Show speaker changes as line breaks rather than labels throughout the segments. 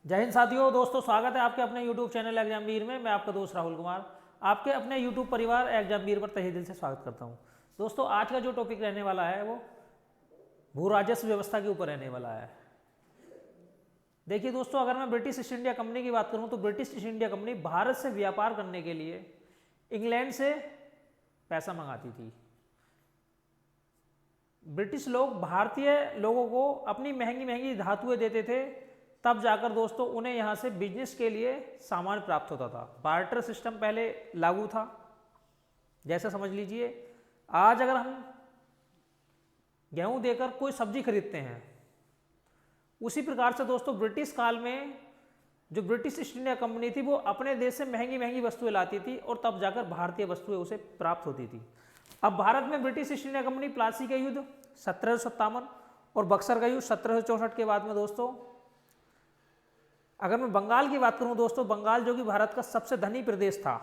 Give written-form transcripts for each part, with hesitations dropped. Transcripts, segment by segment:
जय हिंद साथियों, दोस्तों स्वागत है आपके अपने YouTube चैनल एग्जामवीर में। मैं आपका दोस्त राहुल कुमार आपके अपने YouTube परिवार एग्जामवीर पर तहे दिल से स्वागत करता हूं। दोस्तों आज का जो टॉपिक रहने वाला है वो भू राजस्व व्यवस्था के ऊपर रहने वाला है। देखिए दोस्तों, अगर मैं ब्रिटिश ईस्ट इंडिया कंपनी की बात करूं तो British east India company Bharat से व्यापार करने के लिए इंग्लैंड से पैसा मंगाती थी। ब्रिटिश लोग भारतीय लोगों को अपनी महंगी महंगी धातुएं देते थे, तब जाकर दोस्तों उन्हें यहाँ से बिजनेस के लिए सामान प्राप्त होता था। बार्टर सिस्टम पहले लागू था। जैसे समझ लीजिए, आज अगर हम गेहूं देकर कोई सब्जी खरीदते हैं, उसी प्रकार से दोस्तों ब्रिटिश काल में जो ब्रिटिश ईस्ट इंडिया कंपनी थी वो अपने देश से महंगी महंगी वस्तुएं लाती थी और तब जाकर भारतीय वस्तुएं उसे प्राप्त होती थी। अब भारत में British east India company Plassey का युद्ध 1757 और बक्सर का युद्ध 1764 के बाद में दोस्तों, अगर मैं बंगाल की बात करूं दोस्तों, बंगाल जो कि भारत का सबसे धनी प्रदेश था,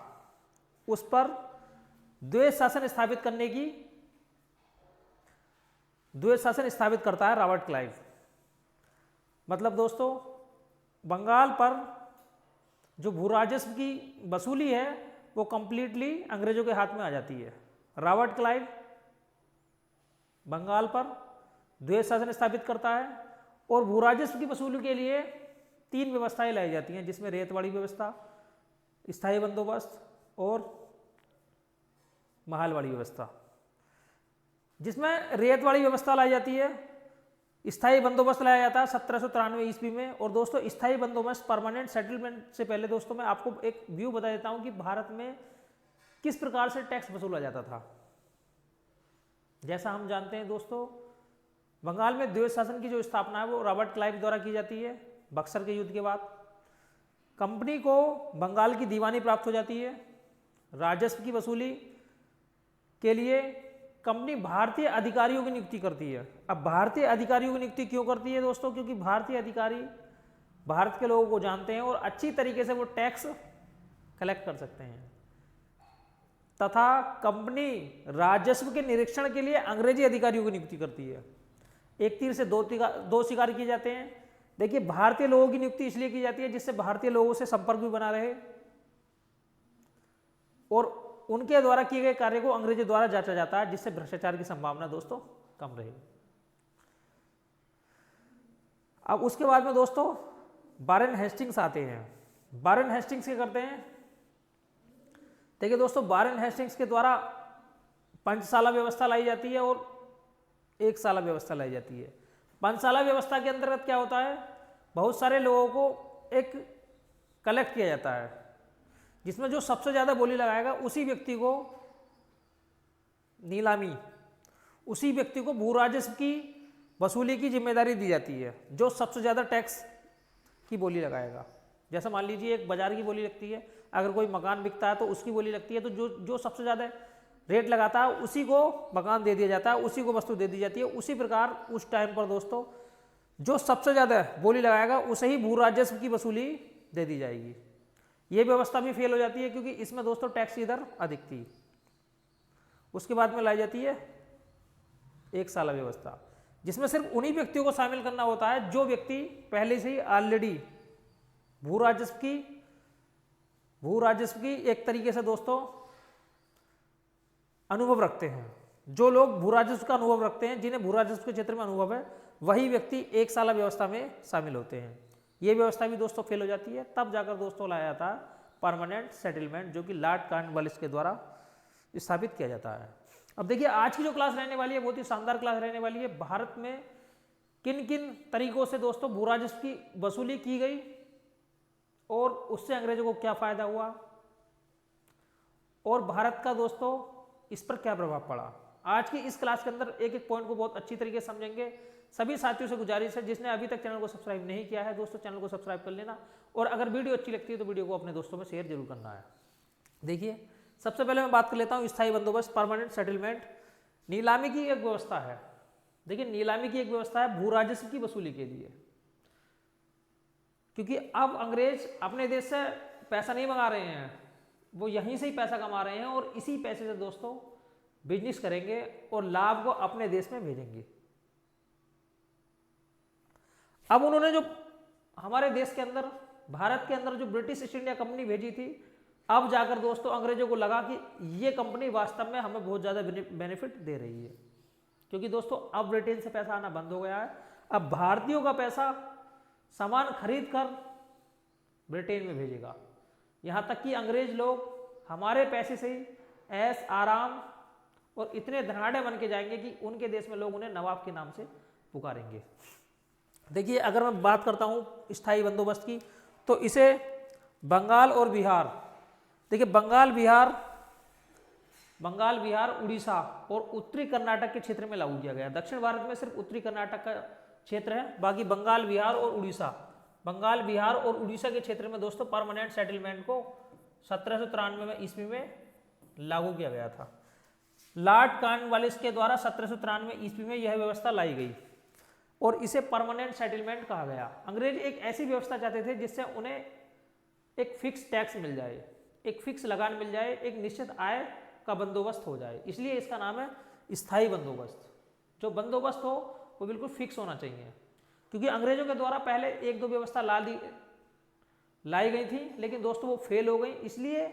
उस पर द्वैध शासन स्थापित करता है रॉबर्ट क्लाइव। मतलब दोस्तों, बंगाल पर जो भू राजस्व की वसूली है वो कंप्लीटली अंग्रेजों के हाथ में आ जाती है। रॉबर्ट क्लाइव बंगाल पर द्वैध शासन स्थापित करता है और भू राजस्व की वसूली के लिए 3 व्यवस्थाएं लाई जाती हैं, जिसमें रेतवाड़ी व्यवस्था, स्थायी बंदोबस्त और महालवाड़ी व्यवस्था। जिसमें रेतवाड़ी व्यवस्था लाई जाती है, स्थायी बंदोबस्त लाया जाता है 1793 ईस्वी में। और दोस्तों स्थायी बंदोबस्त परमानेंट सेटलमेंट से पहले दोस्तों मैं आपको एक व्यू बता देता हूं कि भारत में किस प्रकार से टैक्स वसूला जाता था। जैसा हम जानते हैं दोस्तों, बंगाल में द्वैध शासन की जो स्थापना है वो रॉबर्ट क्लाइव द्वारा की जाती है। बक्सर के युद्ध के बाद कंपनी को बंगाल की दीवानी प्राप्त हो जाती है। राजस्व की वसूली के लिए कंपनी भारतीय अधिकारियों की नियुक्ति करती है। अब भारतीय अधिकारियों की नियुक्ति क्यों करती है दोस्तों? क्योंकि भारतीय अधिकारी भारत के लोगों को जानते हैं और अच्छी तरीके से वो टैक्स कलेक्ट कर सकते हैं। तथा कंपनी राजस्व के निरीक्षण के लिए अंग्रेजी अधिकारियों की नियुक्ति करती है। एक तीर से दो शिकार किए जाते हैं। देखिए, भारतीय लोगों की नियुक्ति इसलिए की जाती है जिससे भारतीय लोगों से संपर्क भी बना रहे और उनके द्वारा किए गए कार्य को अंग्रेजों द्वारा जांचा जाता है, जिससे भ्रष्टाचार की संभावना दोस्तों कम रहे। अब उसके बाद में दोस्तों वारेन हेस्टिंग्स आते हैं। वारेन हेस्टिंग्स क्या करते हैं? देखिए दोस्तों, वारेन हेस्टिंग्स के द्वारा पंचशाला व्यवस्था लाई जाती है और एक साला व्यवस्था लाई जाती है। पंचशाला व्यवस्था के अंतर्गत क्या होता है? बहुत सारे लोगों को एक कलेक्ट किया जाता है, जिसमें जो सबसे ज़्यादा बोली लगाएगा उसी व्यक्ति को नीलामी, उसी व्यक्ति को भू राजस्व की वसूली की जिम्मेदारी दी जाती है, जो सबसे ज़्यादा टैक्स की बोली लगाएगा। जैसे मान लीजिए एक बाजार की बोली लगती है, अगर कोई मकान बिकता है तो उसकी बोली लगती है, तो जो सबसे ज़्यादा रेट लगाता है उसी को मकान दे दिया जाता है, उसी को वस्तु दे दी जाती है। उसी प्रकार उस टाइम पर दोस्तों जो सबसे ज़्यादा बोली लगाएगा उसे ही भू राजस्व की वसूली दे दी जाएगी। ये व्यवस्था भी फेल हो जाती है क्योंकि इसमें दोस्तों टैक्स की दर अधिक थी। उसके बाद में लाई जाती है एक साला व्यवस्था, जिसमें सिर्फ उन्हीं व्यक्तियों को शामिल करना होता है जो व्यक्ति पहले से ही ऑलरेडी भू राजस्व की एक तरीके से दोस्तों अनुभव रखते हैं। जो लोग भू राजस्व का अनुभव रखते हैं, जिन्हें भू राजस्व के क्षेत्र में अनुभव है, वही व्यक्ति एक साला व्यवस्था में शामिल होते हैं। ये व्यवस्था भी दोस्तों फेल हो जाती है। तब जाकर दोस्तों लाया जाता है परमानेंट सेटलमेंट, जो कि लॉर्ड कॉर्नवालिस के द्वारा स्थापित किया जाता है। अब देखिए, आज की जो क्लास रहने वाली है बहुत ही शानदार क्लास रहने वाली है। भारत में किन किन तरीकों से दोस्तों भू राजस्व की वसूली की गई और उससे अंग्रेजों को क्या फायदा हुआ और भारत का दोस्तों इस पर क्या प्रभाव पड़ा। आज की इस क्लास के अंदर एक एक पॉइंट को बहुत अच्छी तरीके से समझेंगे। सभी साथियों से गुजारिश है, जिसने अभी तक चैनल को सब्सक्राइब नहीं किया है दोस्तों, चैनल को सब्सक्राइब कर लेना और अगर वीडियो अच्छी लगती है तो वीडियो को अपने दोस्तों में शेयर जरूर करना है। देखिए, सबसे पहले मैं बात कर लेता हूँ स्थायी बंदोबस्त, परमानेंट सेटलमेंट। नीलामी की एक व्यवस्था है। देखिए, नीलामी की एक व्यवस्था है भू राजस्व की वसूली के लिए, क्योंकि अब अंग्रेज अपने देश से पैसा नहीं मंगा रहे हैं, वो यहीं से ही पैसा कमा रहे हैं और इसी पैसे से दोस्तों बिजनेस करेंगे और लाभ को अपने देश में भेजेंगे। अब उन्होंने जो हमारे देश के अंदर, भारत के अंदर जो ब्रिटिश ईस्ट इंडिया कंपनी भेजी थी, अब जाकर दोस्तों अंग्रेजों को लगा कि ये कंपनी वास्तव में हमें बहुत ज़्यादा बेनिफिट दे रही है, क्योंकि दोस्तों अब ब्रिटेन से पैसा आना बंद हो गया है। अब भारतीयों का पैसा सामान खरीद कर ब्रिटेन में भेजेगा। यहाँ तक कि अंग्रेज लोग हमारे पैसे से ही ऐश आराम और इतने धनाढ़ बन के जाएंगे कि उनके देश में लोग उन्हें नवाब के नाम से पुकारेंगे। देखिए, अगर मैं बात करता हूँ स्थायी बंदोबस्त की, तो इसे बंगाल और बिहार, देखिए बंगाल बिहार उड़ीसा और उत्तरी कर्नाटक के क्षेत्र में लागू किया गया। दक्षिण भारत में सिर्फ उत्तरी कर्नाटक का क्षेत्र है, बाकी बंगाल बिहार और उड़ीसा के क्षेत्र में दोस्तों परमानेंट सेटलमेंट को 1793 में ईस्वी में लागू किया गया था। लॉर्ड कॉर्नवालिस के द्वारा 1793 ईस्वी में यह व्यवस्था लाई गई और इसे परमानेंट सेटलमेंट कहा गया। अंग्रेज एक ऐसी व्यवस्था चाहते थे जिससे उन्हें एक फिक्स टैक्स मिल जाए, एक फिक्स लगान मिल जाए, एक निश्चित आय का बंदोबस्त हो जाए, इसलिए इसका नाम है स्थायी बंदोबस्त। जो बंदोबस्त हो वो बिल्कुल फिक्स होना चाहिए, क्योंकि अंग्रेजों के द्वारा पहले एक दो व्यवस्था लाई गई थी, लेकिन दोस्तों वो फेल हो गई। इसलिए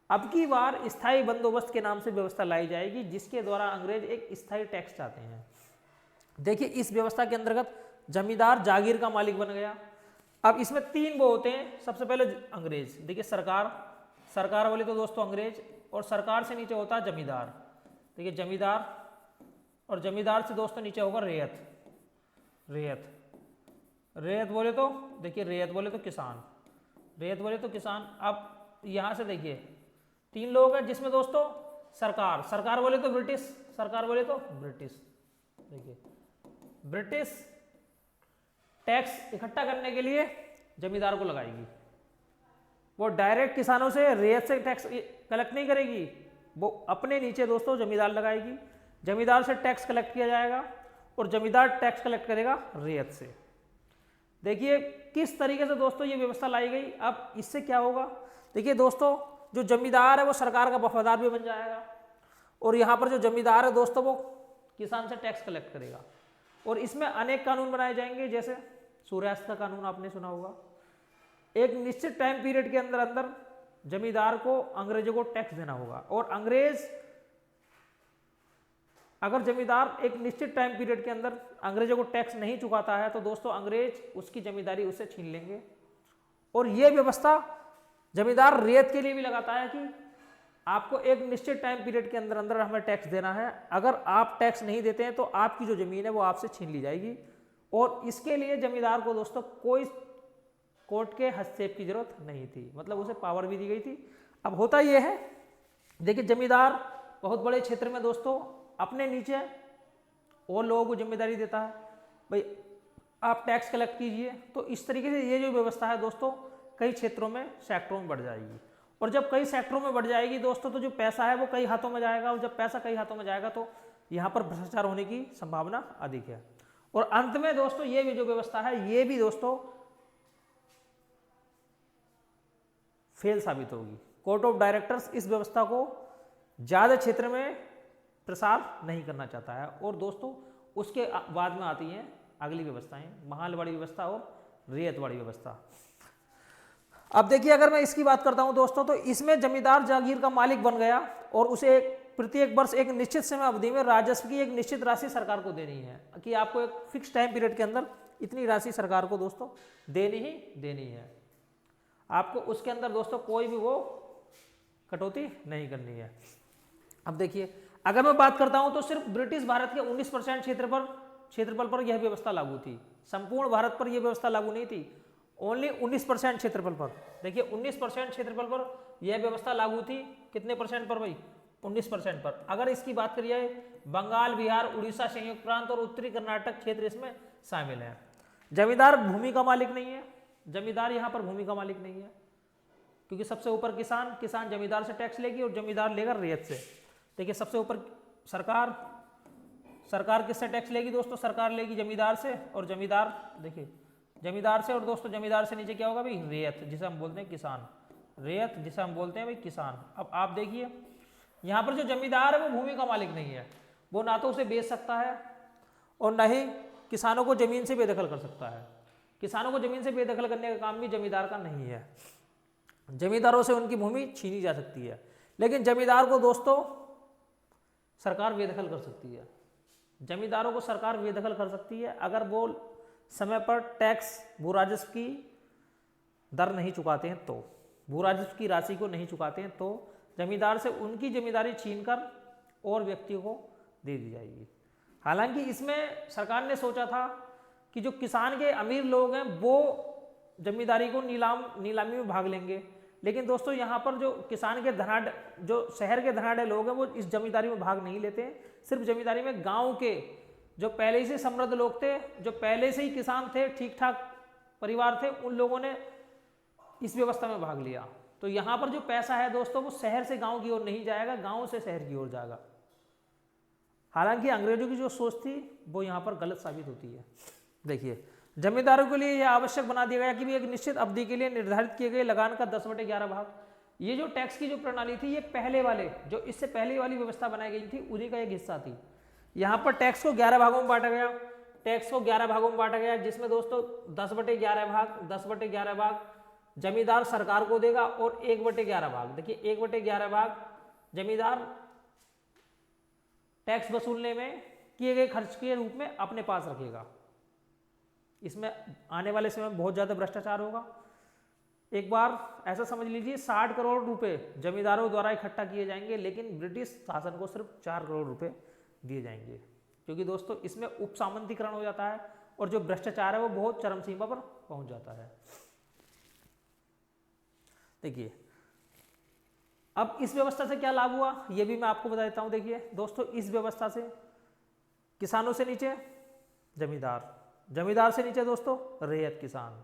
अब की बार स्थायी बंदोबस्त के नाम से व्यवस्था लाई जाएगी, जिसके द्वारा अंग्रेज एक स्थायी टैक्स चाहते हैं। देखिए, इस व्यवस्था के अंतर्गत जमींदार जागीर का मालिक बन गया। अब इसमें तीन वो होते हैं। सबसे पहले अंग्रेज, देखिए सरकार बोले तो दोस्तों अंग्रेज, और सरकार से नीचे होता है जमींदार। देखिए जमींदार, और जमींदार से दोस्तों नीचे होगा रेयत बोले तो देखिए, रेयत बोले तो किसान। अब यहां से देखिए तीन लोग हैं, जिसमें दोस्तों सरकार बोले तो ब्रिटिश। देखिए ब्रिटिश टैक्स इकट्ठा करने के लिए जमींदार को लगाएगी। वो डायरेक्ट किसानों से, रेत से टैक्स कलेक्ट नहीं करेगी, वो अपने नीचे दोस्तों जमींदार लगाएगी। जमींदार से टैक्स कलेक्ट किया जाएगा और जमींदार टैक्स कलेक्ट करेगा रेत से। देखिए किस तरीके से दोस्तों ये व्यवस्था लाई गई। अब इससे क्या होगा, देखिए दोस्तों जो जमींदार है वो सरकार का वफादार भी बन जाएगा, और यहाँ पर जो जमींदार है दोस्तों वो किसान से टैक्स कलेक्ट करेगा। और इसमें अनेक कानून बनाए जाएंगे, जैसे सूर्यास्त का कानून आपने सुना होगा। एक निश्चित टाइम पीरियड के अंदर जमींदार को अंग्रेजों को टैक्स देना होगा, और अगर जमींदार एक निश्चित टाइम पीरियड के अंदर अंग्रेजों को टैक्स नहीं चुकाता है तो दोस्तों अंग्रेज उसकी जमींदारी उससे छीन लेंगे। और यह व्यवस्था जमींदार रेत के लिए भी लगाता है कि आपको एक निश्चित टाइम पीरियड के अंदर हमें टैक्स देना है। अगर आप टैक्स नहीं देते हैं तो आपकी जो जमीन है वो आपसे छीन ली जाएगी। और इसके लिए जमींदार को दोस्तों कोई कोर्ट के हस्तक्षेप की जरूरत नहीं थी, मतलब उसे पावर भी दी गई थी। अब होता यह है, देखिए जमींदार बहुत बड़े क्षेत्र में दोस्तों अपने नीचे और लोगों को जिम्मेदारी देता है, भाई आप टैक्स कलेक्ट कीजिए। तो इस तरीके से ये जो व्यवस्था है दोस्तों कई क्षेत्रों में, सेक्टरों में बढ़ जाएगी। और जब कई सेक्टरों में बढ़ जाएगी दोस्तों तो जो पैसा है वो कई हाथों में जाएगा, और जब पैसा कई हाथों में जाएगा तो यहाँ पर भ्रष्टाचार होने की संभावना अधिक है। और अंत में दोस्तों ये भी जो व्यवस्था है ये भी दोस्तों फेल साबित होगी। कोर्ट ऑफ डायरेक्टर्स इस व्यवस्था को ज्यादा क्षेत्र में प्रसार नहीं करना चाहता है। और दोस्तों उसके बाद में आती हैं अगली व्यवस्थाएं, महालवाड़ी व्यवस्था और रेयतवाड़ी व्यवस्था। अब देखिए अगर मैं इसकी बात करता हूं दोस्तों, तो इसमें जमींदार जागीर का मालिक बन गया और उसे प्रत्येक वर्ष एक निश्चित समय अवधि में राजस्व की एक निश्चित राशि सरकार को देनी है, कि आपको एक फिक्स टाइम पीरियड के अंदर इतनी राशि सरकार को दोस्तों देनी है। आपको उसके अंदर दोस्तों कोई भी वो कटौती नहीं करनी है। अब देखिए अगर मैं बात करता हूं तो सिर्फ ब्रिटिश भारत के 19% क्षेत्रफल पर यह व्यवस्था लागू थी। संपूर्ण भारत पर यह व्यवस्था लागू नहीं थी, ओनली 19% क्षेत्रफल पर। देखिए 19% क्षेत्रफल पर यह व्यवस्था लागू थी, कितने परसेंट पर भाई, 19% पर। अगर इसकी बात करिए बंगाल, बिहार, उड़ीसा, संयुक्त प्रांत और उत्तरी कर्नाटक क्षेत्र इसमें शामिल है। जमींदार भूमि का मालिक नहीं है, जमींदार यहाँ पर भूमि का मालिक नहीं है, क्योंकि सबसे ऊपर किसान जमींदार से टैक्स लेगी और जमींदार लेगा रेत से। देखिए सबसे ऊपर सरकार किससे टैक्स लेगी दोस्तों, सरकार लेगी जमींदार से, और जमींदार देखिए जमींदार से, और दोस्तों जमींदार से नीचे क्या होगा भाई, रेत, जिसे हम बोलते हैं किसान, रेत जिसे हम बोलते हैं भाई किसान। अब आप देखिए यहाँ पर जो जमींदार है वो भूमि का मालिक नहीं है, वो ना तो उसे बेच सकता है और ना ही किसानों को जमीन से बेदखल कर सकता है। किसानों को जमीन से बेदखल करने का काम भी जमींदार का नहीं है। जमींदारों से उनकी भूमि छीनी जा सकती है, लेकिन जमींदार को दोस्तों सरकार बेदखल कर सकती है। जमींदारों को सरकार बेदखल कर सकती है अगर वो समय पर टैक्स भू राजस्व की दर नहीं चुकाते हैं, तो भू राजस्व की राशि को नहीं चुकाते हैं तो जमींदार से उनकी जमींदारी छीनकर और व्यक्तियों को दे दी जाएगी। हालांकि इसमें सरकार ने सोचा था कि जो किसान के अमीर लोग हैं वो जमींदारी को नीलामी में भाग लेंगे, लेकिन दोस्तों यहाँ पर जो किसान के धनाढ़, जो शहर के धनाढ़ लोग हैं वो इस जमींदारी में भाग नहीं लेते हैं। सिर्फ जमींदारी में गांव के जो पहले ही से समृद्ध लोग थे, जो पहले से ही किसान थे, ठीक ठाक परिवार थे, उन लोगों ने इस व्यवस्था में भाग लिया। तो यहाँ पर जो पैसा है दोस्तों वो शहर से गांव की ओर नहीं जाएगा, गांव से शहर की ओर जाएगा। हालांकि अंग्रेजों की जो सोच थी वो यहाँ पर गलत साबित होती है। देखिए, जमींदारों के लिए यह आवश्यक बना दिया गया कि भी एक निश्चित अवधि के लिए निर्धारित किए गए लगान का 10/11 भाग, ये जो टैक्स की जो प्रणाली थी ये पहले वाले जो इससे पहले वाली व्यवस्था बनाई गई थी उन्हीं का एक हिस्सा थी। यहाँ पर टैक्स को 11 भागों में बांटा गया, टैक्स को 11 भागों में बांटा गया, जिसमें दोस्तों 10/11 भाग जमींदार सरकार को देगा और 1/11 भाग, देखिए 1/11 भाग जमींदार टैक्स वसूलने में किए गए खर्च के रूप में अपने पास रखेगा। इसमें आने वाले समय में बहुत ज़्यादा भ्रष्टाचार होगा। एक बार ऐसा समझ लीजिए 60 करोड़ रुपए जमींदारों द्वारा इकट्ठा किए जाएंगे, लेकिन ब्रिटिश शासन को सिर्फ 4 करोड़ रुपए दिए जाएंगे, क्योंकि दोस्तों इसमें उपसामंतीकरण हो जाता है और जो भ्रष्टाचार है वो बहुत चरम सीमा पर पहुंच जाता है। देखिए, अब इस व्यवस्था से क्या लाभ हुआ ये भी मैं आपको बता देता हूं। देखिए दोस्तों, इस व्यवस्था से किसानों से नीचे जमींदार, जमींदार से नीचे दोस्तों रैयत किसान,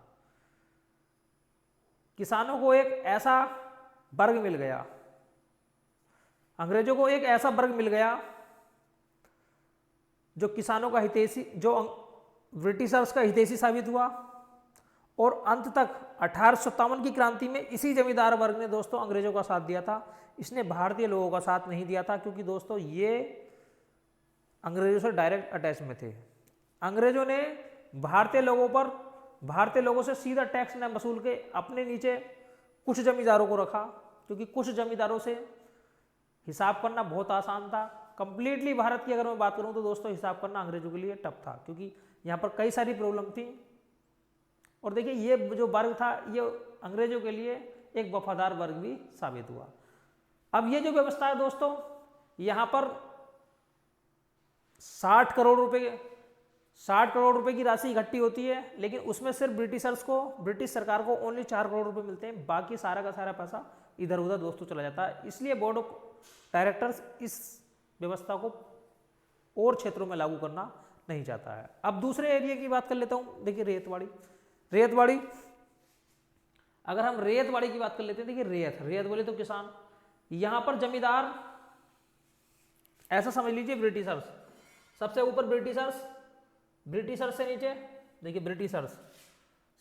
किसानों को एक ऐसा वर्ग मिल गया, अंग्रेजों को एक ऐसा वर्ग मिल गया जो किसानों का हितैषी, जो ब्रिटिशर्स का हितैषी साबित हुआ। और अंत तक 1857 की क्रांति में इसी जमींदार वर्ग ने दोस्तों अंग्रेजों का साथ दिया था, इसने भारतीय लोगों का साथ नहीं दिया था, क्योंकि दोस्तों ये अंग्रेजों से डायरेक्ट अटैच में थे। अंग्रेजों ने भारतीय लोगों पर, भारतीय लोगों से सीधा टैक्स न वसूल के अपने नीचे कुछ जमींदारों को रखा, क्योंकि कुछ जमींदारों से हिसाब करना बहुत आसान था। कंप्लीटली भारत की अगर मैं बात करूं तो दोस्तों हिसाब करना अंग्रेजों के लिए टफ था, क्योंकि यहाँ पर कई सारी प्रॉब्लम थी। और देखिए ये जो वर्ग था ये अंग्रेजों के लिए एक वफादार वर्ग भी साबित हुआ। अब ये जो व्यवस्था है दोस्तों, यहाँ पर 60 करोड़ रुपए की राशि इकट्ठी होती है, लेकिन उसमें सिर्फ ब्रिटिशर्स को, ब्रिटिश सरकार को ओनली 4 करोड़ रुपए मिलते हैं, बाकी सारा का सारा पैसा इधर उधर दोस्तों चला जाता है। इसलिए बोर्ड ऑफ डायरेक्टर्स इस व्यवस्था को और क्षेत्रों में लागू करना नहीं चाहता है। अब दूसरे एरिया की बात कर लेता हूं। देखिए रेतवाड़ी, अगर हम रेतवाड़ी की बात कर लेते हैं, देखिए रेत बोले तो किसान, यहां पर जमींदार ऐसा समझ लीजिए ब्रिटिशर्स, सबसे ऊपर ब्रिटिशर्स से नीचे देखिए ब्रिटिशर्स,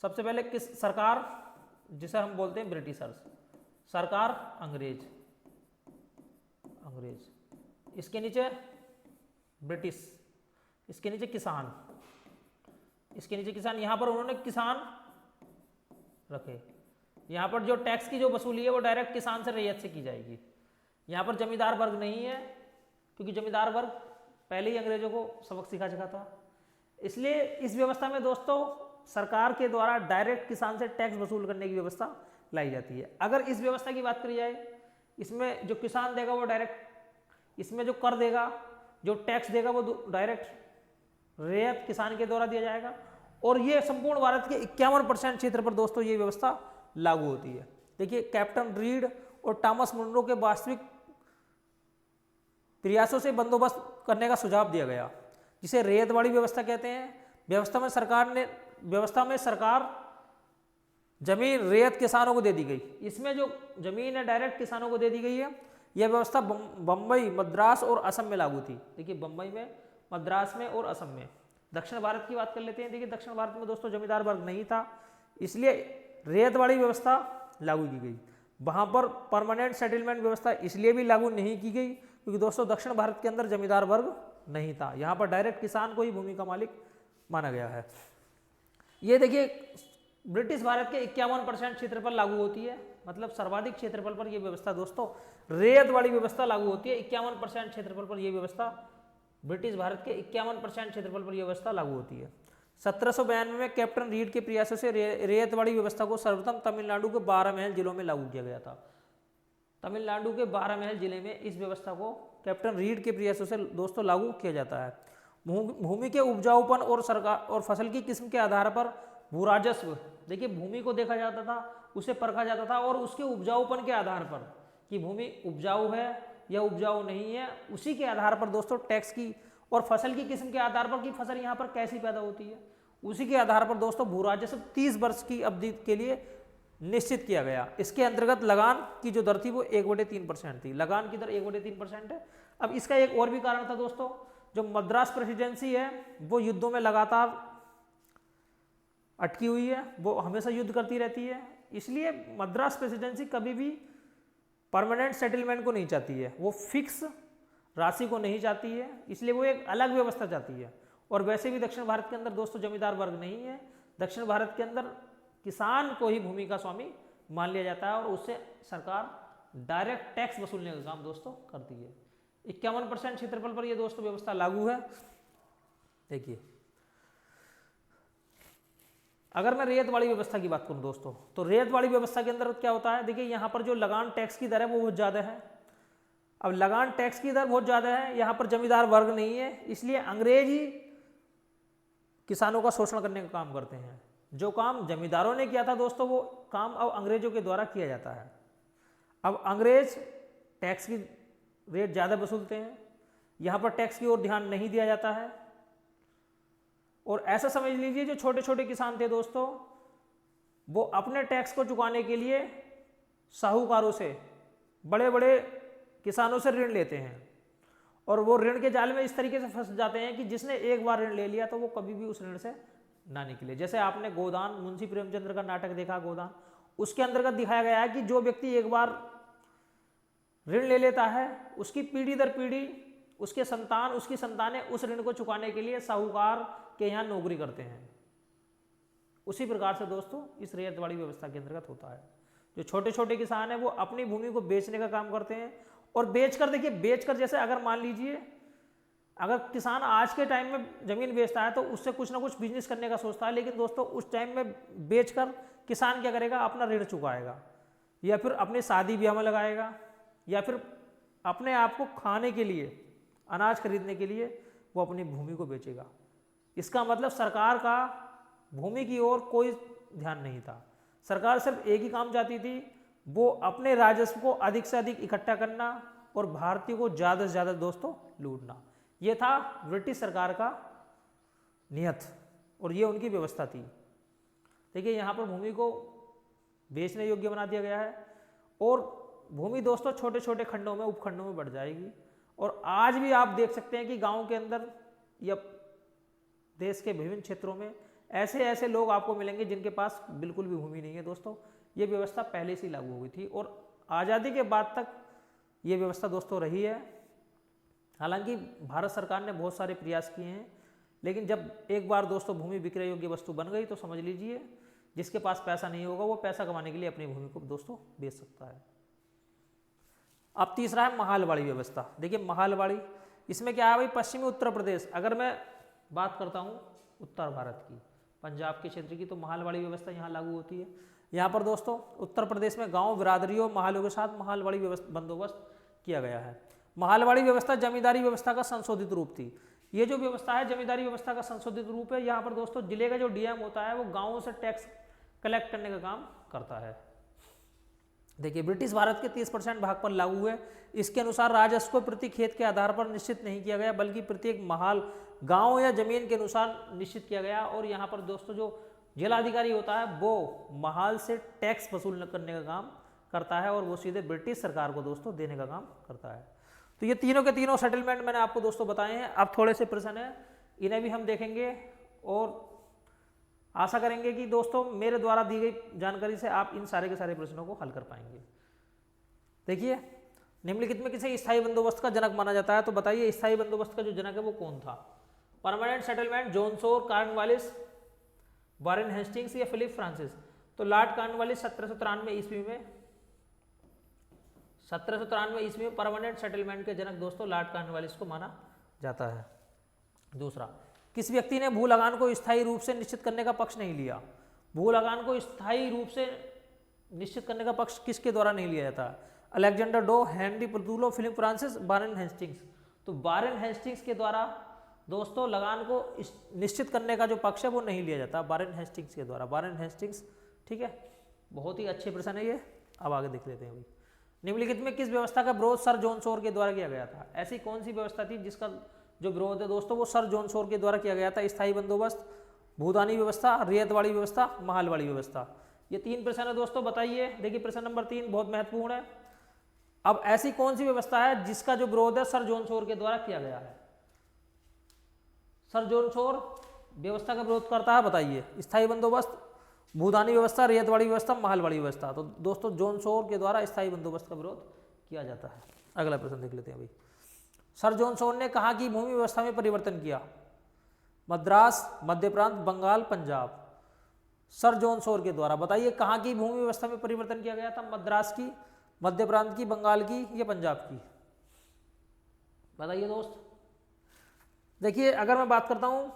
सबसे पहले किस सरकार, जिसे हम बोलते हैं ब्रिटिशर्स, सरकार अंग्रेज, इसके नीचे ब्रिटिश, इसके नीचे किसान, यहां पर उन्होंने किसान रखे। यहां पर जो टैक्स की जो वसूली है वो डायरेक्ट किसान से, रैयत से की जाएगी। यहां पर जमींदार वर्ग नहीं है, क्योंकि जमींदार वर्ग पहले ही अंग्रेजों को सबक सिखा चुका था। इसलिए इस व्यवस्था में दोस्तों सरकार के द्वारा डायरेक्ट किसान से टैक्स वसूल करने की व्यवस्था लाई जाती है। अगर इस व्यवस्था की बात करी जाए, इसमें जो किसान देगा वो डायरेक्ट, इसमें जो कर देगा, जो टैक्स देगा वो डायरेक्ट रैयत किसान के द्वारा दिया जाएगा। और ये संपूर्ण भारत के 51% क्षेत्र पर दोस्तों ये व्यवस्था लागू होती है। देखिए कैप्टन रीड और टॉमस मुनरो के वास्तविक प्रयासों से बंदोबस्त करने का सुझाव दिया गया, जिसे रैयतवाड़ी व्यवस्था कहते हैं। व्यवस्था में सरकार जमीन रैयत किसानों को दे दी गई। इसमें जो जमीन है डायरेक्ट किसानों को दे दी गई है। यह व्यवस्था बम्बई, मद्रास और असम में लागू थी। देखिए बम्बई में, मद्रास में और असम में। दक्षिण भारत की बात कर लेते हैं। देखिए दक्षिण भारत में दोस्तों जमींदार वर्ग नहीं था, इसलिए रैयतवाड़ी व्यवस्था लागू की गई। वहां पर परमानेंट सेटलमेंट व्यवस्था इसलिए भी लागू नहीं की गई क्योंकि दोस्तों दक्षिण भारत के अंदर जमींदार वर्ग नहीं था। यहाँ पर डायरेक्ट किसान को ही भूमि का मालिक माना गया है। ये देखिए ब्रिटिश भारत के 51% क्षेत्रफल लागू होती है, मतलब सर्वाधिक क्षेत्रफल पर यह व्यवस्था दोस्तों रेत वाली व्यवस्था लागू होती है। 51% क्षेत्रफल पर यह व्यवस्था, ब्रिटिश भारत के 51% क्षेत्रफल पर यह व्यवस्था लागू होती है। 1792 में कैप्टन रीड के प्रयासों से रेत वाली व्यवस्था को सर्वप्रथम तमिलनाडु के 12 महल जिलों में लागू किया गया था। तमिलनाडु के 12 महल जिले में इस व्यवस्था को कैप्टन रीड के प्रयासों से दोस्तों लागू किया जाता है। भूमि के उपजाऊपन और सरकार और फसल की किस्म के आधार पर भू राजस्व, देखिए भूमि को देखा जाता था, उसे परखा जाता था और उसके उपजाऊपन के आधार पर कि भूमि उपजाऊ है या उपजाऊ नहीं है, उसी के आधार पर दोस्तों टैक्स की, और फसल की किस्म के आधार पर कि फसल यहाँ पर कैसी पैदा होती है, उसी के आधार पर दोस्तों भू राजस्व 30 वर्ष की अवधि के लिए निश्चित किया गया। इसके अंतर्गत लगान की जो दर थी वो 1/3% थी। लगान की दर 1/3% है। अब इसका एक और भी कारण था दोस्तों, जो मद्रास प्रेसिडेंसी है वो युद्धों में लगातार अटकी हुई है, वो हमेशा युद्ध करती रहती है, इसलिए मद्रास प्रेसिडेंसी कभी भी परमानेंट सेटलमेंट को नहीं चाहती है, वो फिक्स राशि को नहीं चाहती है, इसलिए वो एक अलग व्यवस्था चाहती है। और वैसे भी दक्षिण भारत के अंदर दोस्तों जमींदार वर्ग नहीं है, दक्षिण भारत के अंदर किसान को ही भूमि का स्वामी मान लिया जाता है और उससे सरकार डायरेक्ट टैक्स वसूलने का काम दोस्तों करती है। 51% क्षेत्रफल पर यह दोस्तों व्यवस्था लागू है। देखिए अगर मैं रेत वाली व्यवस्था की बात करूं दोस्तों, तो रेत वाली व्यवस्था के अंदर क्या होता है, देखिए यहाँ पर जो लगान टैक्स की दर है वो बहुत ज़्यादा है। अब लगान टैक्स की दर बहुत ज़्यादा है, यहाँ पर जमींदार वर्ग नहीं है, इसलिए अंग्रेज ही किसानों का शोषण करने का काम करते हैं। जो काम जमींदारों ने किया था दोस्तों वो काम अब अंग्रेजों के द्वारा किया जाता है। अब अंग्रेज टैक्स की रेट ज़्यादा वसूलते हैं, यहाँ पर टैक्स की ओर ध्यान नहीं दिया जाता है। और ऐसा समझ लीजिए जो छोटे छोटे किसान थे दोस्तों, वो अपने टैक्स को चुकाने के लिए साहूकारों से, बड़े बड़े किसानों से ऋण लेते हैं, और वो ऋण के जाल में इस तरीके से फंस जाते हैं कि जिसने एक बार ऋण ले लिया तो वो कभी भी उस ऋण से ना निकले। जैसे आपने गोदान, मुंशी प्रेमचंद्र का नाटक देखा गोदान, उसके अंतर्गत दिखाया गया है कि जो व्यक्ति एक बार ऋण ले लेता है उसकी पीढ़ी दर पीढ़ी उसके संतान, उसकी संतानें उस ऋण को चुकाने के लिए साहूकार के यहाँ नौकरी करते हैं। उसी प्रकार से दोस्तों इस रेत वाली व्यवस्था के अंतर्गत होता है। जो छोटे छोटे किसान हैं वो अपनी भूमि को बेचने का काम करते हैं, और बेचकर, देखिए बेचकर, जैसे अगर मान लीजिए अगर किसान आज के टाइम में जमीन बेचता है तो उससे कुछ ना कुछ बिजनेस करने का सोचता है, लेकिन दोस्तों उस टाइम में बेचकर किसान क्या करेगा, अपना ऋण चुकाएगा, या फिर अपनी शादी ब्याह में लगाएगा, या फिर अपने आप को खाने के लिए, अनाज खरीदने के लिए वो अपनी भूमि को बेचेगा। इसका मतलब सरकार का भूमि की ओर कोई ध्यान नहीं था। सरकार सिर्फ एक ही काम चाहती थी, वो अपने राजस्व को अधिक से अधिक इकट्ठा करना और भारतीयों को ज़्यादा से ज़्यादा दोस्तों लूटना। ये था ब्रिटिश सरकार का नियत और ये उनकी व्यवस्था थी। देखिए यहाँ पर भूमि को बेचने योग्य बना दिया गया है, और भूमि दोस्तों छोटे छोटे खंडों में, उपखंडों में बढ़ जाएगी। और आज भी आप देख सकते हैं कि गांव के अंदर या देश के विभिन्न क्षेत्रों में ऐसे ऐसे लोग आपको मिलेंगे जिनके पास बिल्कुल भी भूमि नहीं है। दोस्तों ये व्यवस्था पहले से ही लागू हो गई थी और आज़ादी के बाद तक ये व्यवस्था दोस्तों रही है। हालांकि भारत सरकार ने बहुत सारे प्रयास किए हैं, लेकिन जब एक बार दोस्तों भूमि विक्रय योग्य वस्तु बन गई तो समझ लीजिए जिसके पास पैसा नहीं होगा वो पैसा कमाने के लिए अपनी भूमि को दोस्तों बेच सकता है। अब तीसरा है महालवाड़ी व्यवस्था। देखिए महालवाड़ी, इसमें क्या है भाई, पश्चिमी उत्तर प्रदेश, अगर मैं बात करता हूँ उत्तर भारत की, पंजाब के क्षेत्र की, तो महालवाड़ी व्यवस्था यहाँ लागू होती है। यहाँ पर दोस्तों उत्तर प्रदेश में गांव बिरादरियों महलों के साथ महालवाड़ी बंदोबस्त किया गया है। महालवाड़ी व्यवस्था जमींदारी व्यवस्था का संशोधित रूप थी। ये जो व्यवस्था है जमींदारी व्यवस्था का संशोधित रूप है। यहाँ पर दोस्तों जिले का जो डीएम होता है वो गाँवों से टैक्स कलेक्ट करने का काम करता है। देखिए ब्रिटिश भारत के 30% भाग पर लागू है। इसके अनुसार राजस्व को प्रति खेत के आधार पर निश्चित नहीं किया गया, बल्कि प्रत्येक महाल, गांव या जमीन के अनुसार निश्चित किया गया। और यहाँ पर दोस्तों जो जिलाधिकारी होता है वो महाल से टैक्स वसूल करने का काम करता है और वो सीधे ब्रिटिश सरकार को दोस्तों देने का काम करता है। तो ये तीनों के तीनों सेटलमेंट मैंने आपको दोस्तों बताए हैं। अब थोड़े से प्रश्न हैं, इन्हें भी हम देखेंगे और आशा करेंगे कि दोस्तों मेरे द्वारा दी गई जानकारी से आप इन सारे के सारे प्रश्नों को हल कर पाएंगे। देखिए निम्नलिखित में किसे स्थायी बंदोबस्त का जनक माना जाता है, तो बताइए स्थायी बंदोबस्त का जो जनक है वो कौन था। Permanent settlement John Shore, Cornwallis, Warren Hastings या फिलिप फ्रांसिस? तो लॉर्ड कॉर्नवालिस 1793 ईस्वी में 1793 ईस्वी में परमानेंट सेटलमेंट के जनक दोस्तों लॉर्ड कॉर्नवालिस को माना जाता है। दूसरा, किस व्यक्ति ने भू लगान को स्थायी रूप से निश्चित करने का पक्ष नहीं लिया? भू लगान को स्थायी रूप से निश्चित करने का पक्ष किसके द्वारा नहीं लिया जाता? Alexander Dow, Henry Patullo, Philip Francis, Warren Hastings? तो वारेन हेस्टिंग्स के द्वारा दोस्तों लगान को निश्चित करने का जो पक्ष है वो नहीं लिया जाता, वारेन हेस्टिंग्स के द्वारा। वारेन हेस्टिंग्स, ठीक है, बहुत ही अच्छे प्रश्न है ये। अब आगे देख लेते हैं अभी। निम्नलिखित में किस व्यवस्था का विरोध सर जॉन शोर के द्वारा किया गया था? ऐसी कौन सी व्यवस्था थी जिसका जो विरोध है दोस्तों वो सर जॉन शोर के द्वारा किया गया था? स्थायी बंदोबस्त, भूदानी व्यवस्था, रियायतवाड़ी व्यवस्था, महालवाड़ी व्यवस्था? ये 3 प्रश्न है दोस्तों, बताइए। देखिए प्रश्न नंबर 3 बहुत महत्वपूर्ण है। अब ऐसी कौन सी व्यवस्था है जिसका जो विरोध है सर जॉन शोर के द्वारा किया गया है? सर जॉन शोर व्यवस्था का विरोध करता है, बताइए। स्थायी बंदोबस्त, भूदानी व्यवस्था, रियायतवाड़ी व्यवस्था, महलवाड़ी व्यवस्था? तो दोस्तों जॉन शोर के द्वारा स्थायी बंदोबस्त का विरोध किया जाता है। अगला प्रश्न देख लेते हैं अभी। सर जॉन शोर ने कहाँ की भूमि व्यवस्था में परिवर्तन किया? मद्रास, मध्य प्रांत, Bengal, Punjab? Sir John Shore के द्वारा बताइए कहाँ की भूमि व्यवस्था में परिवर्तन किया गया था? मद्रास की, मध्य प्रांत की, बंगाल की या पंजाब की? बताइए दोस्त। देखिए अगर मैं बात करता हूँ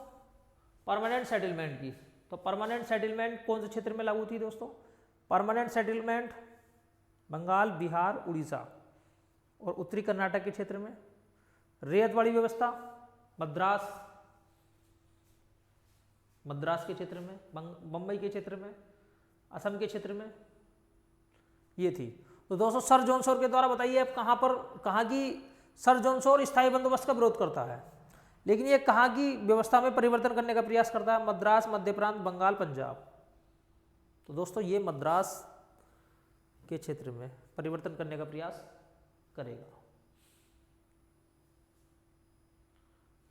परमानेंट सेटलमेंट की, तो परमानेंट सेटलमेंट कौन से क्षेत्र में लागू थी दोस्तों? परमानेंट सेटलमेंट बंगाल, बिहार, उड़ीसा और उत्तरी कर्नाटक के क्षेत्र में। रियायतवाड़ी व्यवस्था मद्रास के क्षेत्र में, बम्बई के क्षेत्र में, असम के क्षेत्र में, ये थी। तो दोस्तों सर जॉन शोर के द्वारा बताइए अब कहाँ की सर जॉन शोर स्थायी बंदोबस्त का विरोध करता है, लेकिन ये कहाँ की व्यवस्था में परिवर्तन करने का प्रयास करता है? मद्रास, मध्य प्रांत, बंगाल, पंजाब? तो दोस्तों ये मद्रास के क्षेत्र में परिवर्तन करने का प्रयास करेगा।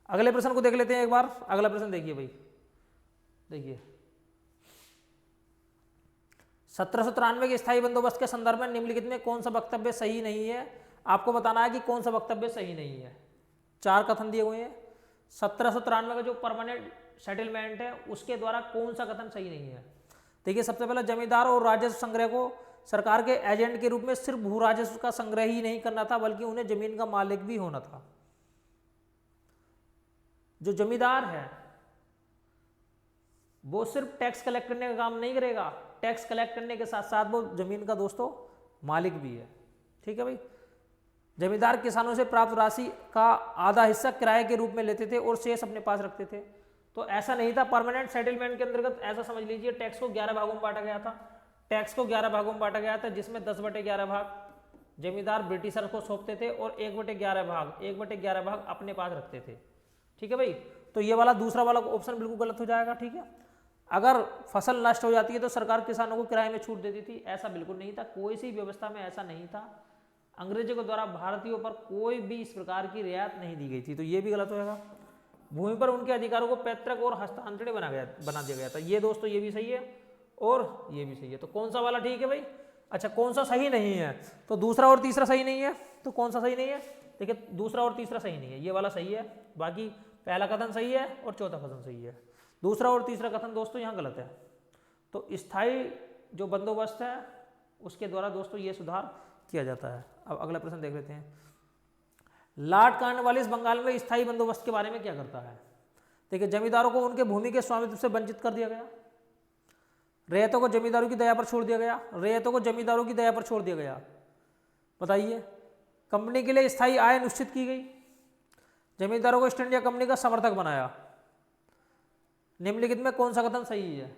अगले प्रश्न को देख लेते हैं एक बार। अगला प्रश्न देखिए भाई, देखिए 1793 के स्थायी बंदोबस्त के संदर्भ में निम्नलिखित में कौन सा वक्तव्य सही नहीं है? आपको बताना है कि कौन सा वक्तव्य सही नहीं है। 4 कथन दिए हुए हैं। 1793 का जो परमानेंट सेटलमेंट है उसके द्वारा कौन सा कथन सही नहीं है? देखिए सबसे पहले जमींदार और राजस्व संग्रह को सरकार के एजेंट के रूप में सिर्फ भू राजस्व का संग्रह ही नहीं करना था, बल्कि उन्हें जमीन का मालिक भी होना था। जो जमींदार है वो सिर्फ टैक्स कलेक्ट करने का काम नहीं करेगा, टैक्स कलेक्ट करने के साथ साथ वो जमीन का दोस्तों मालिक भी है। ठीक है भाई। जमींदार किसानों से प्राप्त राशि का आधा हिस्सा किराए के रूप में लेते थे और शेष अपने पास रखते थे। तो ऐसा नहीं था। परमानेंट सेटलमेंट के अंतर्गत ऐसा समझ लीजिए टैक्स को 11 भागों में बांटा गया था। टैक्स को 11 भागों में बांटा गया था, जिसमें 10/11 भाग जमींदार ब्रिटिशर को सौंपते थे और 1/11 भाग अपने पास रखते थे। ठीक है भाई। तो ये वाला दूसरा वाला ऑप्शन बिल्कुल गलत हो जाएगा। ठीक है। अगर फसल नष्ट हो जाती है तो सरकार किसानों को किराए में छूट देती थी, ऐसा बिल्कुल नहीं था। कोई सी व्यवस्था में ऐसा नहीं था। अंग्रेजों के द्वारा भारतीयों पर कोई भी इस प्रकार की रियायत नहीं दी गई थी। तो ये भी गलत होगा। भूमि पर उनके अधिकारों को पैतृक और हस्तांतरणीय बना दिया गया था। ये दोस्तों ये भी सही है और ये भी सही है। तो कौन सा वाला ठीक है भाई? अच्छा, कौन सा सही नहीं है? तो दूसरा और तीसरा सही नहीं है। तो कौन सा सही नहीं है? देखिए दूसरा और तीसरा सही नहीं है, ये वाला सही है। बाकी पहला कथन सही है और चौथा कथन सही है। दूसरा और तीसरा कथन दोस्तों यहाँ गलत है। तो स्थायी जो बंदोबस्त है उसके द्वारा दोस्तों ये सुधार किया जाता है। अब अगला प्रश्न देख लेते हैं। लॉर्ड कॉर्नवालिस बंगाल में स्थायी बंदोबस्त के बारे में क्या करता है? देखिए जमींदारों को उनके भूमि के स्वामित्व से वंचित कर दिया गया, रैयतों को जमींदारों की दया पर छोड़ दिया गया, रैयतों को जमींदारों की दया पर छोड़ दिया गया। बताइए। कंपनी के लिए स्थायी आय निश्चित की गई, जमींदारों को ईस्ट इंडिया कंपनी का समर्थक बनाया। निम्नलिखित में कौन सा कथन सही है?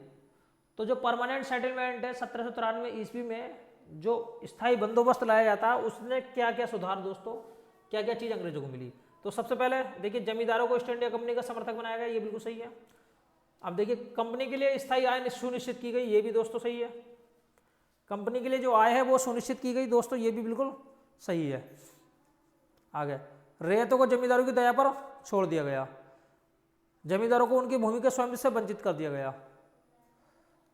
तो जो परमानेंट सेटलमेंट है 1793 ईस्वी में जो स्थायी बंदोबस्त लाया जाता है उसने क्या क्या सुधार दोस्तों, क्या क्या चीज अंग्रेजों को मिली? तो सबसे पहले देखिए जमींदारों को ईस्ट इंडिया कंपनी का समर्थक बनाया गया, ये बिल्कुल सही है। अब देखिए कंपनी के लिए स्थायी आय सुनिश्चित की गई, ये भी दोस्तों सही है। कंपनी के लिए जो आय है वो सुनिश्चित की गई दोस्तों, ये भी बिल्कुल सही है। आगे रैयतों को जमींदारों की दया पर छोड़ दिया गया, जमींदारों को उनकी भूमि के स्वामित्व से वंचित कर दिया गया।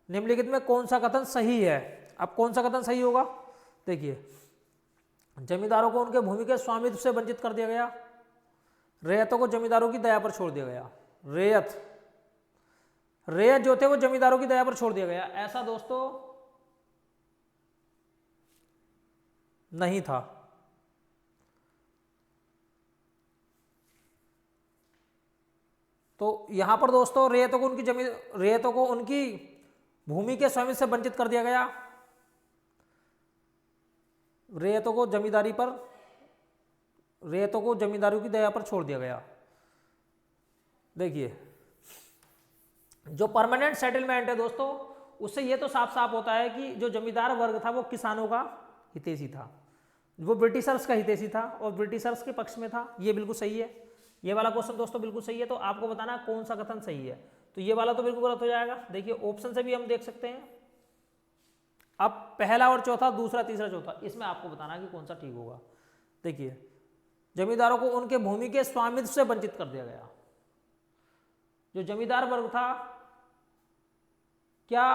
निम्नलिखित में कौन सा कथन सही है? अब कौन सा कथन सही होगा? देखिए जमींदारों को उनके भूमि के स्वामित्व से वंचित कर दिया गया, रैयतों को जमींदारों की दया पर छोड़ दिया गया। रैयत जो थे वो जमींदारों की दया पर छोड़ दिया गया, ऐसा दोस्तों नहीं था। तो यहां पर दोस्तों रैयतों को उनकी भूमि के स्वामित्व से वंचित कर दिया गया, रैयतों को जमींदारों की दया पर छोड़ दिया गया। देखिए जो परमानेंट सेटलमेंट है दोस्तों, उससे ये तो साफ साफ होता है कि जो जमींदार वर्ग था वो किसानों का हितैषी था, वो ब्रिटिशर्स का हितैषी था और ब्रिटिशर्स के पक्ष में था। ये बिल्कुल सही है, ये वाला क्वेश्चन दोस्तों बिल्कुल सही है। तो आपको बताना कौन सा कथन सही है, तो ये वाला तो बिल्कुल गलत हो जाएगा। देखिए ऑप्शन से भी हम देख सकते हैं। अब पहला और चौथा, दूसरा तीसरा चौथा, इसमें आपको बताना कि कौन सा ठीक होगा। देखिए जमींदारों को उनके भूमि के स्वामित्व से वंचित कर दिया गया। जो जमींदार वर्ग था, क्या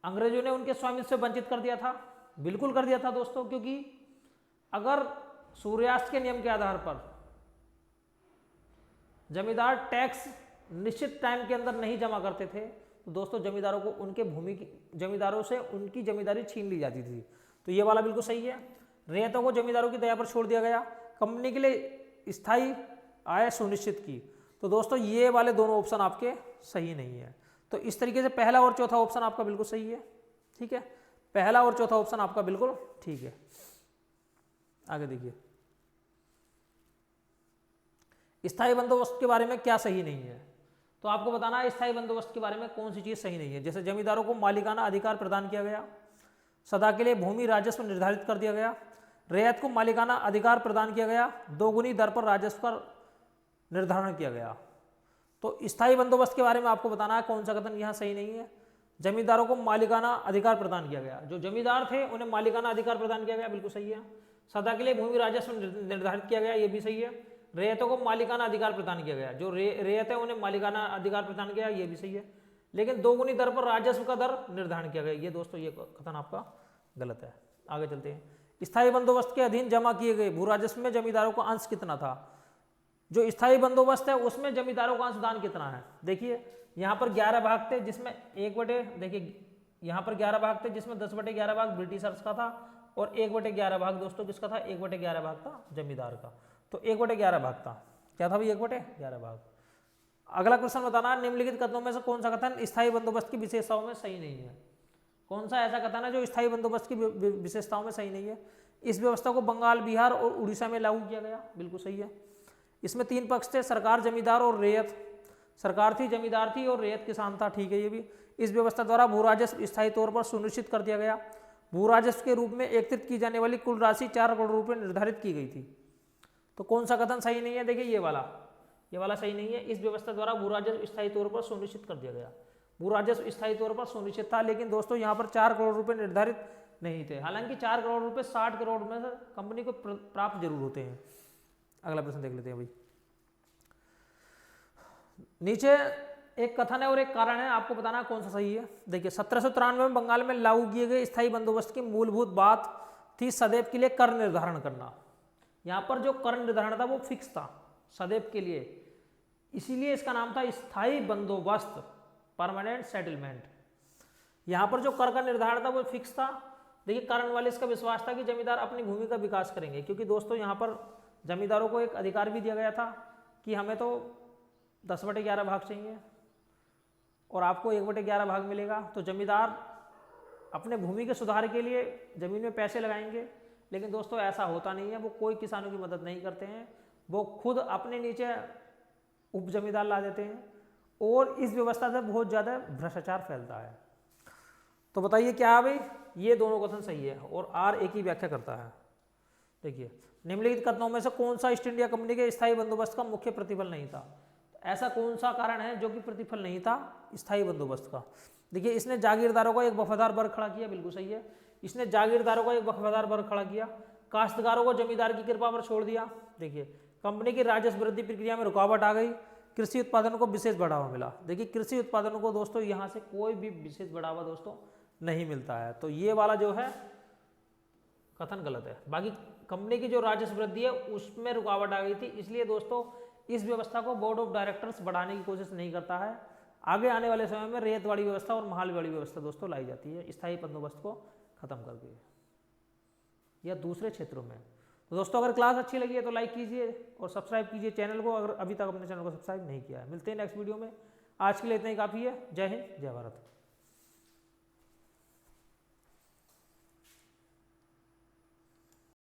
अंग्रेजों ने उनके स्वामित्व से वंचित कर दिया था? बिल्कुल कर दिया था दोस्तों, क्योंकि अगर सूर्यास्त के नियम के आधार पर जमींदार टैक्स निश्चित टाइम के अंदर नहीं जमा करते थे तो दोस्तों जमींदारों को जमींदारों से उनकी जमींदारी छीन ली जाती थी। तो ये वाला बिल्कुल सही है। रैयतों को जमींदारों की दया पर छोड़ दिया गया, कंपनी के लिए स्थायी आय सुनिश्चित की। तो दोस्तों ये वाले दोनों ऑप्शन आपके सही नहीं है। तो इस तरीके से पहला और चौथा ऑप्शन आपका बिल्कुल सही है। ठीक है, पहला और चौथा ऑप्शन आपका बिल्कुल ठीक है। आगे देखिए, स्थायी बंदोबस्त के बारे में क्या सही नहीं है, तो आपको बताना है स्थायी बंदोबस्त के बारे में कौन सी चीज सही नहीं है। जैसे जमींदारों को मालिकाना अधिकार प्रदान किया गया, सदा के लिए भूमि राजस्व निर्धारित कर दिया गया, रैयत को मालिकाना अधिकार प्रदान किया गया, दोगुनी दर पर राजस्व का निर्धारण किया गया। तो स्थायी बंदोबस्त के बारे में आपको बताना है कौन सा कथन यहाँ सही नहीं है। जमींदारों को मालिकाना अधिकार प्रदान किया गया, जो जमींदार थे उन्हें मालिकाना अधिकार प्रदान किया गया, बिल्कुल सही है। सदा के लिए भूमि राजस्व निर्धारित किया गया, ये भी सही है। रैयतों को मालिकाना अधिकार प्रदान किया गया, जो रैयत है उन्हें मालिकाना अधिकार प्रदान किया, ये भी सही है। लेकिन दोगुनी दर पर राजस्व का दर निर्धारण किया गया, ये दोस्तों ये कथन आपका गलत है। आगे चलते हैं। स्थायी बंदोबस्त के अधीन जमा किए गए भू राजस्व में जमींदारों का अंश कितना था? जो स्थायी बंदोबस्त है उसमें जमींदारों का अंशदान कितना है? देखिए यहाँ पर 11 भाग थे, जिसमें 1/, देखिए यहाँ पर 11 भाग थे, जिसमें 10/11 भाग ब्रिटिशर्स का था और 1/11 भाग दोस्तों किसका था? 1/11 भाग था जमींदार का। तो 1/11 भाग था, क्या था भाई? 1/11 भाग। अगला क्वेश्चन बताना, निम्नलिखित कथनों में से कौन सा कथन स्थायी बंदोबस्त की विशेषताओं में सही नहीं है? कौन सा ऐसा कथन है जो स्थायी बंदोबस्त की विशेषताओं में सही नहीं है? इस व्यवस्था को बंगाल, बिहार और उड़ीसा में लागू किया गया, बिल्कुल सही है। इसमें 3 पक्ष थे, सरकार, जमींदार और रैयत। सरकार थी, जमींदार थी और रैयत किसान था, ठीक है ये भी। इस व्यवस्था द्वारा भू राजस्व स्थायी तौर पर सुनिश्चित कर दिया गया। भू राजस्व के रूप में एकत्रित की जाने वाली कुल राशि 4 करोड़ रुपए निर्धारित की गई थी। तो कौन सा कथन सही नहीं है? देखिए ये वाला सही नहीं है। इस व्यवस्था द्वारा भू राजस्व स्थायी तौर पर सुनिश्चित कर दिया गया। भू राजस्व स्थायी तौर पर सुनिश्चित था, लेकिन दोस्तों यहाँ पर 4 करोड़ रुपए निर्धारित नहीं थे। हालांकि 4 करोड़ रुपए 60 करोड़ में से कंपनी को प्राप्त जरूर होते हैं। अगला प्रश्न देख लेते हैं भाई। नीचे एक कथन है और एक कारण है, आपको बताना कौन सा सही है। देखिए 1793 में बंगाल में लागू किए गए स्थायी बंदोबस्त की मूलभूत बात थी सदैव के लिए कर निर्धारण करना। यहाँ पर जो कर निर्धारण था वो फिक्स था सदैव के लिए, इसीलिए इसका नाम था स्थायी बंदोबस्त, परमानेंट सेटलमेंट। यहाँ पर जो कर का निर्धारण था वो फिक्स था। देखिए कारण वाले इसका विश्वास था कि जमींदार अपनी भूमि का विकास करेंगे, क्योंकि दोस्तों यहाँ पर जमींदारों को एक अधिकार भी दिया गया था कि हमें तो 10/11 भाग चाहिए और आपको 1/11 भाग मिलेगा। तो जमींदार अपने भूमि के सुधार के लिए जमीन में पैसे लगाएंगे, लेकिन दोस्तों ऐसा होता नहीं है। वो कोई किसानों की मदद नहीं करते हैं, वो खुद अपने नीचे उप जमींदार ला देते हैं और इस व्यवस्था से बहुत ज़्यादा भ्रष्टाचार फैलता है। तो बताइए क्या है भाई? ये दोनों कथन सही है और आर एक ही व्याख्या करता है। देखिए निम्नलिखित कथनों में से कौन सा ईस्ट इंडिया कंपनी के स्थायी बंदोबस्त का मुख्य प्रतिफल नहीं था? ऐसा कौन सा कारण है जो कि प्रतिफल नहीं था स्थायी बंदोबस्त का? देखिए इसने जागीरदारों को एक वफादार वर्ग खड़ा किया, बिल्कुल सही है। इसने जागीरदारों को एक वफादार वर्ग खड़ा किया, काश्तकारों को जमींदार की कृपा पर छोड़ दिया। देखिए कंपनी की राजस्व वृद्धि प्रक्रिया में रुकावट आ गई, कृषि उत्पादन को विशेष बढ़ावा मिला। देखिए कृषि उत्पादन को दोस्तों यहाँ से कोई भी विशेष बढ़ावा दोस्तों नहीं मिलता है, तो ये वाला जो है कथन गलत है। बाकी कंपनी की जो राजस्व वृद्धि है उसमें रुकावट आ गई थी, इसलिए दोस्तों इस व्यवस्था को बोर्ड ऑफ डायरेक्टर्स बढ़ाने की कोशिश नहीं करता है। आगे आने वाले समय में रेतवाड़ी व्यवस्था और महालवाड़ी व्यवस्था दोस्तों लाई जाती है स्थायी बंदोबस्त को खत्म करके, या दूसरे क्षेत्रों में। तो दोस्तों अगर क्लास अच्छी लगी है तो लाइक कीजिए और सब्सक्राइब कीजिए चैनल को, अगर अभी तक अपने चैनल को सब्सक्राइब नहीं किया है। मिलते हैं नेक्स्ट वीडियो में, आज के लिए इतना ही काफ़ी है। जय हिंद, जय भारत।